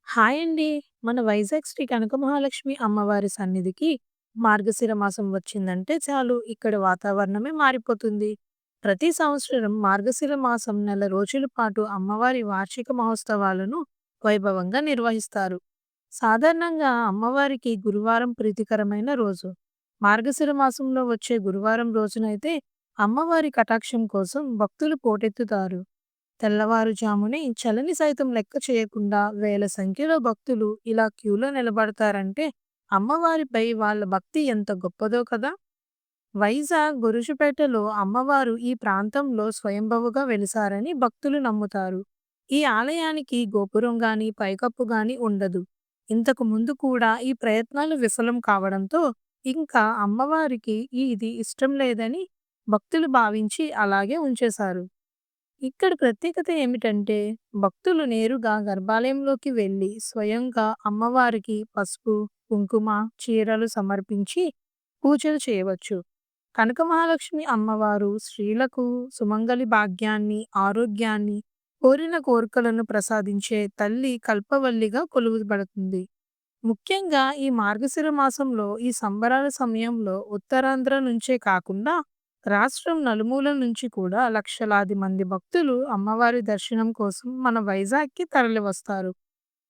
Hi అండి. మన వైజాగ్ శ్రీ కనక మహాలక్ష్మి అమ్మవారి సన్నిధికి మార్గశిర మాసం వచ్చిందంటే చాలు ఇక్కడ వాతావరణమే మారిపోతుంది. ప్రతి సంవత్సరం మార్గశిర మాసం నెల రోజుల పాటు అమ్మవారి వార్షిక మహోత్సవాలను వైభవంగా నిర్వహిస్తారు. సాధారణంగా అమ్మవారికి గురువారం ప్రీతికరమైన రోజు. మార్గశిర మాసంలో వచ్చే గురువారం రోజునైతే అమ్మవారి కటాక్షం కోసం భక్తులు పోటెత్తుతారు. తెల్లవారుజామునే చలిని సైతం లెక్క చేయకుండా వేల సంఖ్యలో భక్తులు ఇలా క్యూలో నిలబడతారంటే అమ్మవారిపై వాళ్ళ భక్తి ఎంత గొప్పదో కదా. వైజాగ్ గురుజుపేటలో అమ్మవారు ఈ ప్రాంతంలో స్వయంభవుగా వెలిసారని భక్తులు నమ్ముతారు. ఈ ఆలయానికి గోపురం గాని పైకప్పు గాని ఉండదు. ఇంతకు ముందు కూడా ఈ ప్రయత్నాలు విఫలం కావడంతో ఇంకా అమ్మవారికి ఇది ఇష్టం లేదని భక్తులు భావించి అలాగే ఉంచేశారు. ఇక్కడ ప్రత్యేకత ఏమిటంటే భక్తులు నేరుగా గర్భాలయంలోకి వెళ్ళి స్వయంగా అమ్మవారికి పసుపు, కుంకుమ, చీరలు సమర్పించి పూజలు చేయవచ్చు. కనక మహాలక్ష్మి అమ్మవారు స్త్రీలకు సుమంగళి భాగ్యాన్ని, ఆరోగ్యాన్ని, కోరిన కోరికలను ప్రసాదించే తల్లి కల్పవల్లిగా కొలువుబడుతుంది. ముఖ్యంగా ఈ మార్గశిర మాసంలో ఈ సంబరాల సమయంలో ఉత్తరాంధ్ర నుంచే కాకుండా రాష్ట్రం నలుమూలల నుంచి కూడా లక్షలాది మంది భక్తులు అమ్మవారి దర్శనం కోసం మన వైజాగ్‌కి తరలివస్తారు.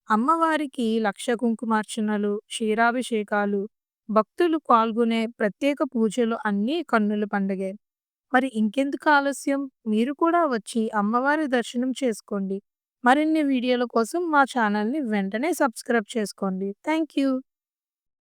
అమ్మవారికి లక్ష కుంకుమార్చనలు, క్షీరాభిషేకాలు, భక్తులు పాల్గొనే ప్రత్యేక పూజలు అన్నీ కన్నుల పండుగే. మరి ఇంకెందుకు ఆలస్యం? మీరు కూడా వచ్చి అమ్మవారి దర్శనం చేసుకోండి. మరిన్ని వీడియోల కోసం మా ఛానల్‌ని వెంటనే సబ్స్క్రైబ్ చేసుకోండి. Thank you.